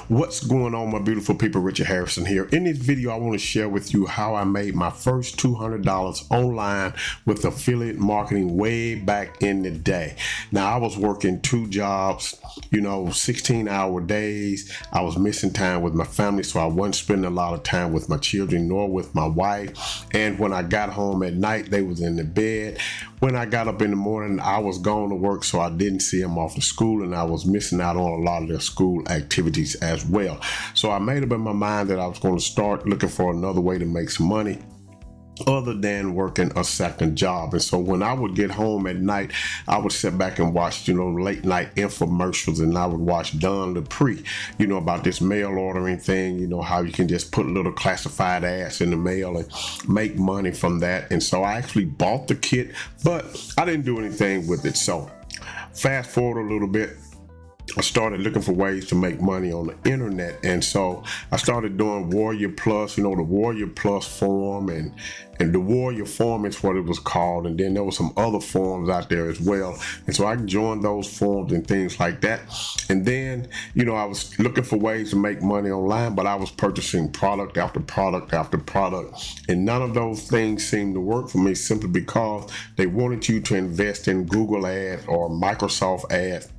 What's going on, my beautiful people? Richard Hairston here. In this video, I want to share with you how I made my first $200 online with affiliate marketing way back in the day. Now, I was working two jobs, 16-hour days. I was missing time with my family, so I wasn't spending a lot of time with my children nor with my wife. And when I got home at night, they was in the bed. When I got up in the morning, I was going to work, so I didn't see them off to school, and I was missing out on a lot of their school activities as well. So I made up in my mind that I was going to start looking for another way to make some money other than working a second job. And so when I would get home at night, I would sit back and watch, late night infomercials, and I would watch Don Dupree, about this mail ordering thing, how you can just put little classified ads in the mail and make money from that. And so I actually bought the kit, but I didn't do anything with it. So fast forward a little bit, I started looking for ways to make money on the internet. And so I started doing Warrior Plus, the Warrior Plus forum, and the Warrior forum is what it was called. And then there were some other forums out there as well. And so I joined those forums and things like that. And then, I was looking for ways to make money online, but I was purchasing product after product after product. And none of those things seemed to work for me simply because they wanted you to invest in Google ads or Microsoft ads,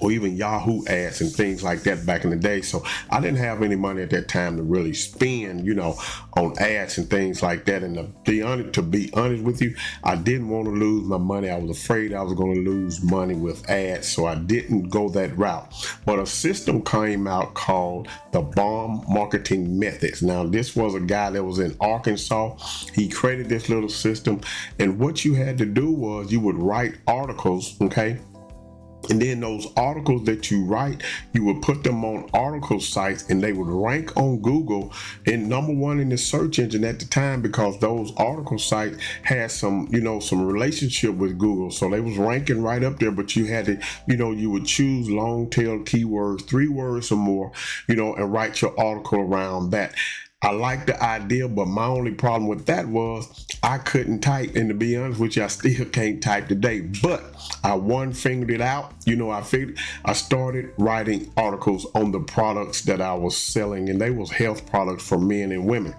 or even Yahoo ads and things like that back in the day. So I didn't have any money at that time to really spend, on ads and things like that. And to be honest with you, I didn't want to lose my money. I was afraid I was going to lose money with ads, so I didn't go that route. But a system came out called the Bomb Marketing Methods. Now, this was a guy that was in Arkansas. He created this little system, and what you had to do was you would write articles, okay? And then those articles that you write, you would put them on article sites, and they would rank on Google and number one in the search engine at the time, because those article sites had some relationship with Google. So they was ranking right up there, but you had to, you would choose long tail keywords, 3 words or more, and write your article around that. I like the idea, but my only problem with that was I couldn't type, and to be honest with you, I still can't type today. But I one-fingered it out. I started writing articles on the products that I was selling, and they was health products for men and women.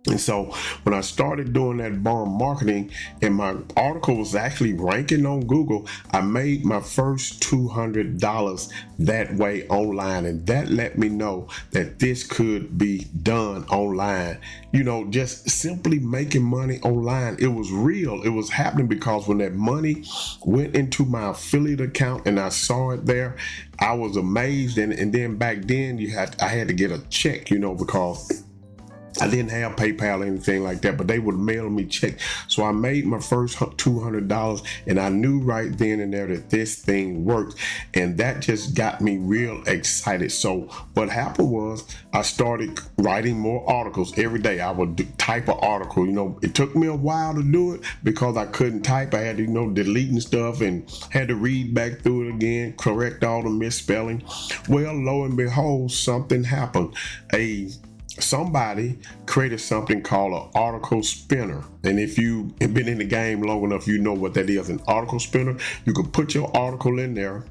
And so when I started doing that bomb marketing and my article was actually ranking on Google, I made my first $200 that way online. And that let me know that this could be done online, just simply making money online. It was real. It was happening because when that money went into my affiliate account and I saw it there, I was amazed. And then back then I had to get a check, because I didn't have PayPal or anything like that, but they would mail me checks. So I made my first $200, and I knew right then and there that this thing worked, and that just got me real excited. So what happened was I started writing more articles every day. I would type an article. It took me a while to do it because I couldn't type. I had to, deleting stuff and had to read back through it again, correct all the misspelling. Well, lo and behold, something happened. Somebody created something called an article spinner. And if you have been in the game long enough, you know what that is. An article spinner, you could put your article in there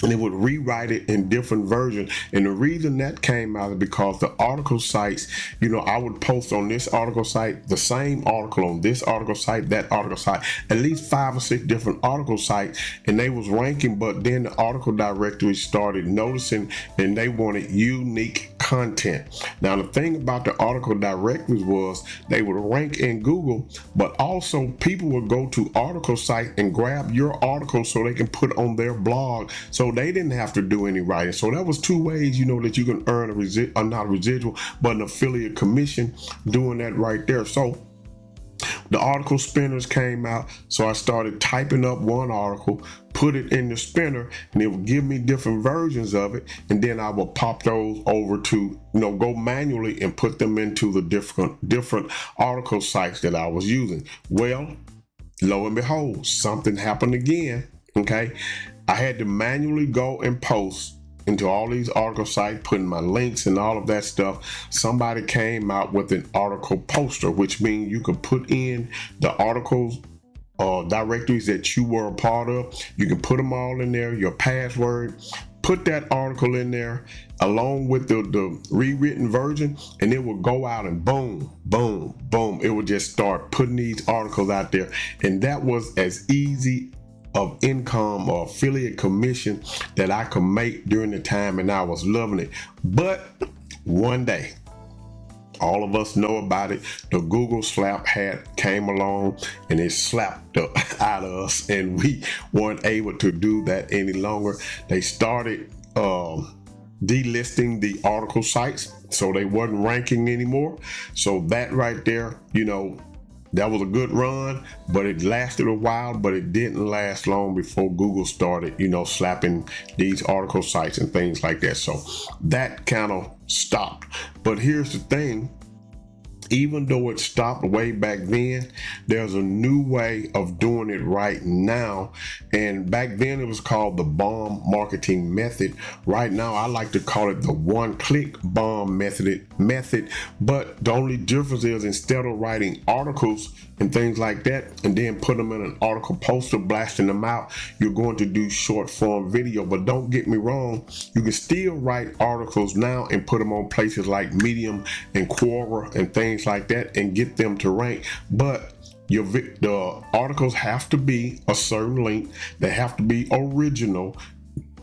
and it would rewrite it in different versions. And the reason that came out is because the article sites, I would post on this article site the same article on this article site, that article site, at least 5 or 6 different article sites, and they was ranking. But then the article directory started noticing, and they wanted unique content. Now, the thing about the article directories was they would rank in Google, but also people would go to article site and grab your article so they can put on their blog. So they didn't have to do any writing. So that was 2 ways, that you can earn not a residual, but an affiliate commission doing that right there. So the article spinners came out. So I started typing up one article, put it in the spinner, and it would give me different versions of it. And then I would pop those over to, go manually and put them into the different article sites that I was using. Well, lo and behold, something happened again. Okay. I had to manually go and post into all these article sites, putting my links and all of that stuff. Somebody came out with an article poster, which means you could put in the articles directories that you were a part of. You can put them all in there, your password, put that article in there along with the rewritten version, and it will go out and boom, boom, boom. It will just start putting these articles out there. And that was as easy of income or affiliate commission that I could make during the time, and I was loving it. But one day, all of us know about it, the Google slap hat came along and it slapped out of us, and we weren't able to do that any longer. They started delisting the article sites, so they wasn't ranking anymore. So that right there, you know, that was a good run, but it lasted a while, but it didn't last long before Google started, you know, slapping these article sites and things like that. So that kind of stopped. But here's the thing. Even though it stopped way back then, there's a new way of doing it right now. And back then it was called the bomb marketing method. Right now I like to call it the one-click bomb method. But the only difference is, instead of writing articles and things like that and then put them in an article poster blasting them out, you're going to do short form video. But don't get me wrong, you can still write articles now and put them on places like Medium and Quora and things like that and get them to rank. But the articles have to be a certain length. They have to be original.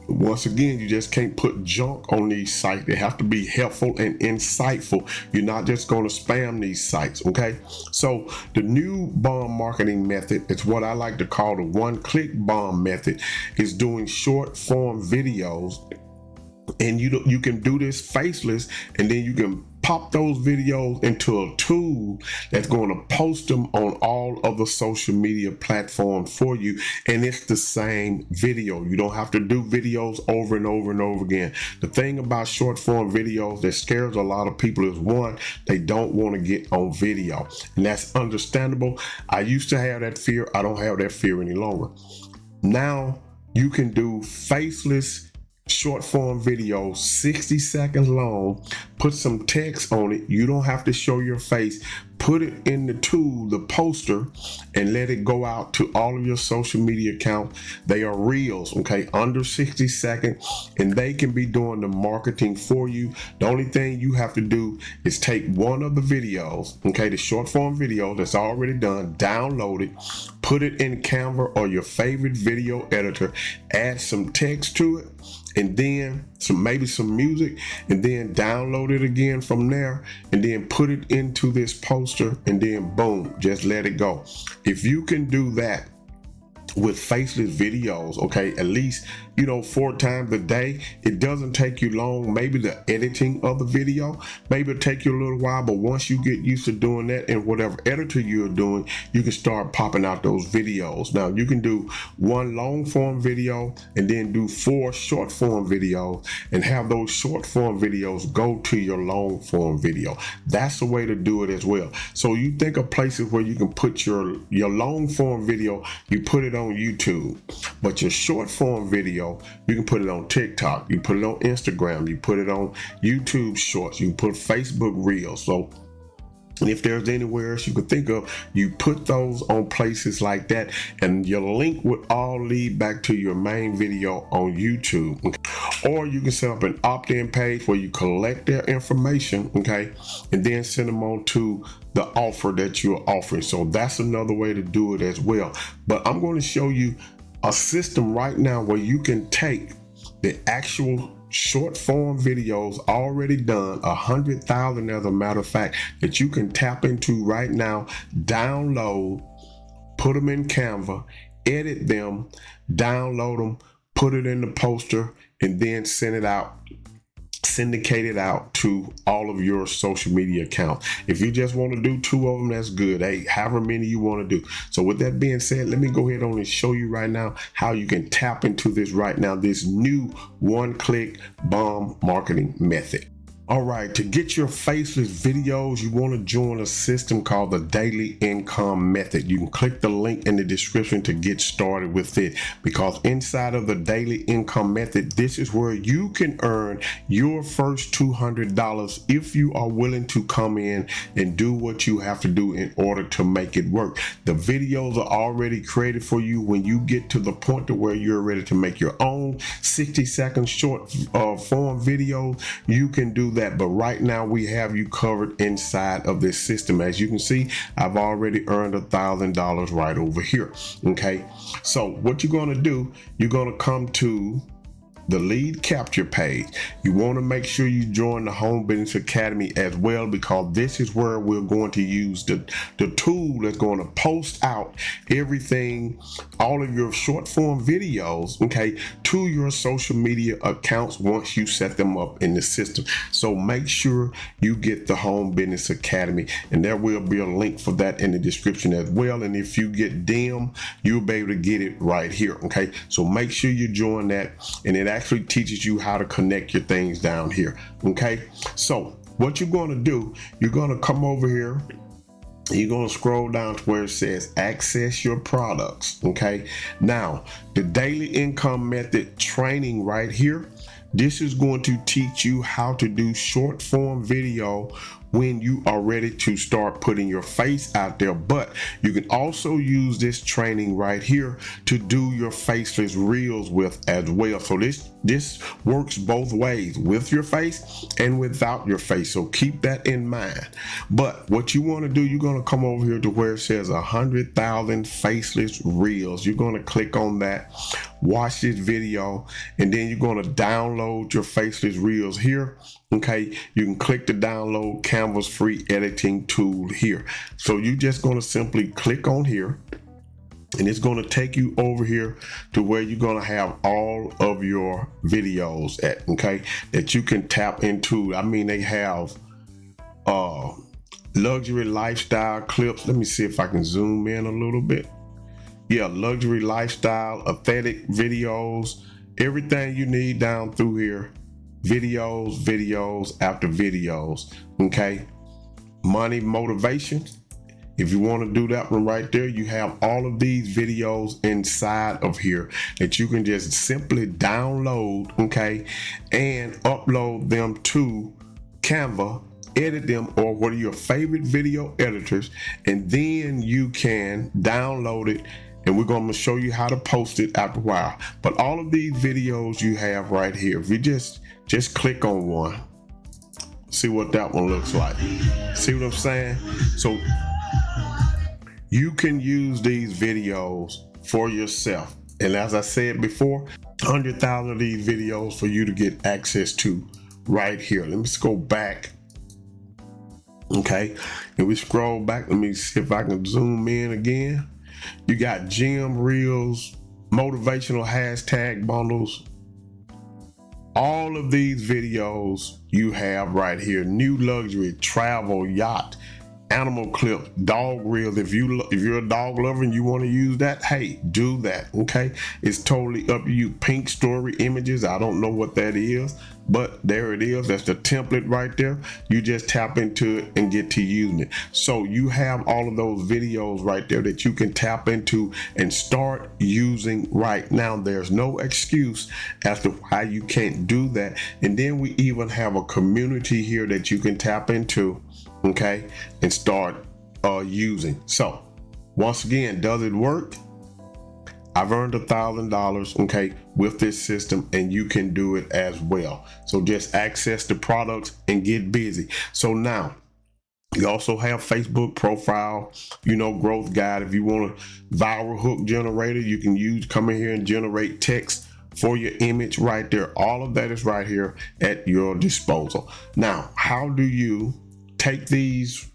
Once again, you just can't put junk on these sites. They have to be helpful and insightful. You're not just going to spam these sites, okay? So the new bomb marketing method, it's what I like to call the one-click bomb method, is doing short form videos. And you can do this faceless, and then you can pop those videos into a tool that's going to post them on all of the social media platforms for you, and it's the same video. You don't have to do videos over and over and over again. The thing about short form videos that scares a lot of people is, one, they don't want to get on video, and that's understandable. I used to have that fear. I don't have that fear any longer. Now you can do faceless short form video, 60 seconds long, put some text on it. You don't have to show your face. Put it in the tool, the poster, and let it go out to all of your social media accounts. They are reels, okay, under 60 seconds, and they can be doing the marketing for you. The only thing you have to do is take one of the videos, okay, the short form video that's already done, download it, put it in Canva or your favorite video editor, add some text to it, and then maybe some music, and then download it again from there, and then put it into this poster, and then boom, just let it go. If you can do that with faceless videos, okay, at least, 4 times a day, it doesn't take you long. Maybe the editing of the video, maybe it'll take you a little while, but once you get used to doing that in whatever editor you're doing, you can start popping out those videos. Now you can do 1 long form video and then do 4 short form videos, and have those short form videos go to your long form video. That's the way to do it as well. So you think of places where you can put your long form video, you put it on YouTube, but your short form video, you can put it on TikTok, you put it on Instagram, you put it on YouTube Shorts, you can put Facebook Reels. So if there's anywhere else you could think of, you put those on places like that, and your link would all lead back to your main video on YouTube. Or you can set up an opt-in page where you collect their information, okay, and then send them on to the offer that you're offering. So that's another way to do it as well. But I'm going to show you a system right now where you can take the actual short form videos already done, 100,000 as a matter of fact, that you can tap into right now, download, put them in Canva, edit them, download them, put it in the poster, and then send it out, syndicate it out to all of your social media accounts. If you just want to do 2 of them, that's good. Hey, however many you want to do. So with that being said, let me go ahead on and show you right now how you can tap into this right now, this new one-click bomb marketing method. All right, to get your faceless videos, you want to join a system called the Daily Income Method. You can click the link in the description to get started with it, because inside of the Daily Income Method, this is where you can earn your first $200 if you are willing to come in and do what you have to do in order to make it work. The videos are already created for you. When you get to the point to where you're ready to make your own 60-second short form videos, you can do that. But right now we have you covered inside of this system. As you can see, I've already earned $1,000 right over here. Okay, so what you're going to do, you're going to come to the lead capture page. You want to make sure you join the Home Business Academy as well, because this is where we're going to use the tool that's going to post out everything, all of your short form videos, okay, to your social media accounts once you set them up in the system. So make sure you get the Home Business Academy, and there will be a link for that in the description as well. And if you get DIM, you'll be able to get it right here. Okay, so make sure you join that, and it actually teaches you how to connect your things down here. Okay, so what you're going to do, you're going to come over here, you're going to scroll down to where it says access your products. Okay, now the Daily Income Method training right here, this is going to teach you how to do short form video when you are ready to start putting your face out there. But you can also use this training right here to do your faceless reels with as well. So this works both ways, with your face and without your face. So keep that in mind. But what you want to do, you're going to come over here to where it says 100,000 faceless reels. You're going to click on that, watch this video, and then you're going to download your faceless reels here. Okay, you can click the download Canva's free editing tool here. So you're just going to simply click on here, and it's going to take you over here to where you're going to have all of your videos at, okay, that you can tap into. I mean, they have luxury lifestyle clips. Let me see if I can zoom in a little bit. Yeah, luxury lifestyle, aesthetic videos, everything you need down through here. Videos after videos. Okay, money motivation, if you want to do that one right there, you have all of these videos inside of here that you can just simply download, okay, and upload them to Canva, edit them, or what are your favorite video editors, and then you can download it, and we're going to show you how to post it after a while. But all of these videos you have right here, if you just click on one, see what that one looks like. See what I'm saying? So you can use these videos for yourself. And as I said before, 100,000 of these videos for you to get access to right here. Let me just go back. Okay, and we scroll back. Let me see if I can zoom in again. You got gym reels, motivational hashtag bundles. All of these videos you have right here. New luxury, travel, yacht, animal clips, dog reels. If you're a dog lover and you want to use that, hey, do that. Okay, it's totally up to you. Pink story images, I don't know what that is, but there it is. That's the template right there. You just tap into it and get to using it. So you have all of those videos right there that you can tap into and start using right now. There's no excuse as to why you can't do that. And then we even have a community here that you can tap into, okay, and start using. So once again, does it work? I've earned $1,000, okay, with this system, and you can do it as well. So just access the products and get busy. So now you also have Facebook profile, growth guide. If you want a viral hook generator, you can come in here and generate text for your image right there. All of that is right here at your disposal. Now, how do you take these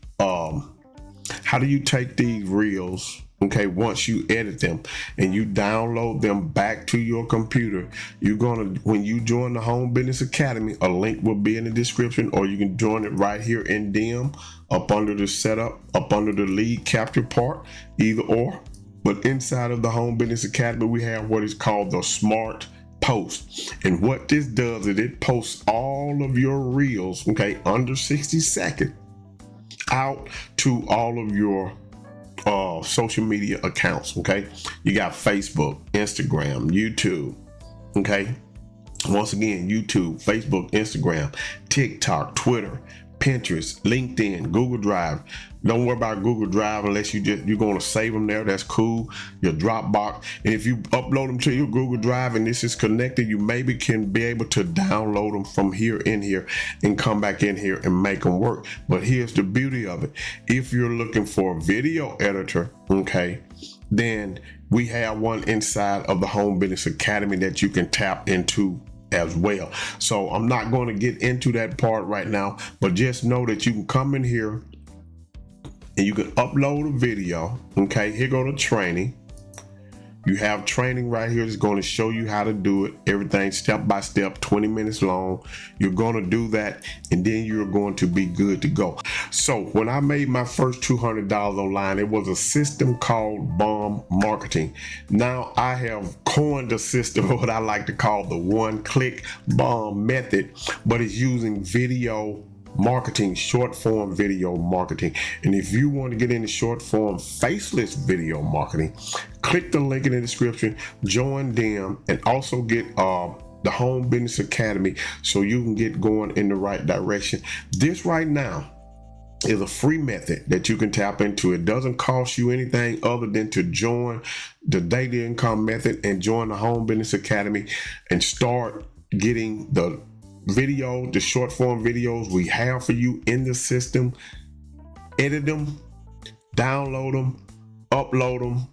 reels, okay, once you edit them and you download them back to your computer? When you join the Home Business Academy, a link will be in the description, or you can join it right here in DIM, up under the setup, up under the lead capture part, either or. But inside of the Home Business Academy, we have what is called the Smart post. And what this does is it posts all of your reels, okay, under 60 seconds out to all of your social media accounts. Okay, you got Facebook, Instagram, YouTube. Okay, once again, YouTube, Facebook, Instagram, TikTok, Twitter, Pinterest, LinkedIn, Google Drive. Don't worry about Google Drive unless you're going to save them there. That's cool. Your Dropbox. And if you upload them to your Google Drive and this is connected, you maybe can be able to download them from here in here and come back in here and make them work. But here's the beauty of it. If you're looking for a video editor, okay, then we have one inside of the Home Business Academy that you can tap into as well. So I'm not going to get into that part right now, but just know that you can come in here and you can upload a video. Okay, here go to training. You have training right here. It's going to show you how to do it. Everything step by step, 20 minutes long. You're going to do that and then you're going to be good to go. So when I made my first $200 online, it was a system called Bomb Marketing. Now I have coined a system, what I like to call the one-click bomb method, but it's using video marketing, short form video marketing. And if you want to get into short form faceless video marketing, click the link in the description, join them, and also get the Home Business Academy so you can get going in the right direction. This right now is a free method that you can tap into. It doesn't cost you anything other than to join the daily income method and join the Home Business Academy and start getting the short form videos we have for you in the system. Edit them, download them, upload them,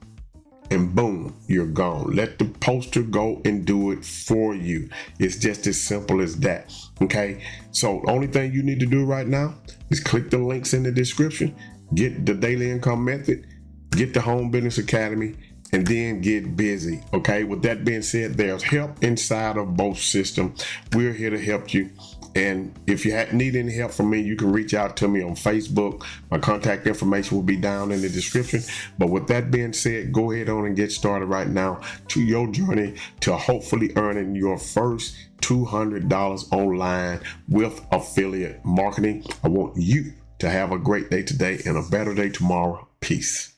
and boom, you're gone. Let the poster go and do it for you. It's just as simple as that. Okay, so the only thing you need to do right now is click the links in the description, get the daily income method, get the Home Business Academy, and then get busy. Okay, with that being said, there's help inside of both systems. We're here to help you. And if you need any help from me, you can reach out to me on Facebook. My contact information will be down in the description. But with that being said, go ahead on and get started right now to your journey to hopefully earning your first $200 online with affiliate marketing. I want you to have a great day today and a better day tomorrow. Peace.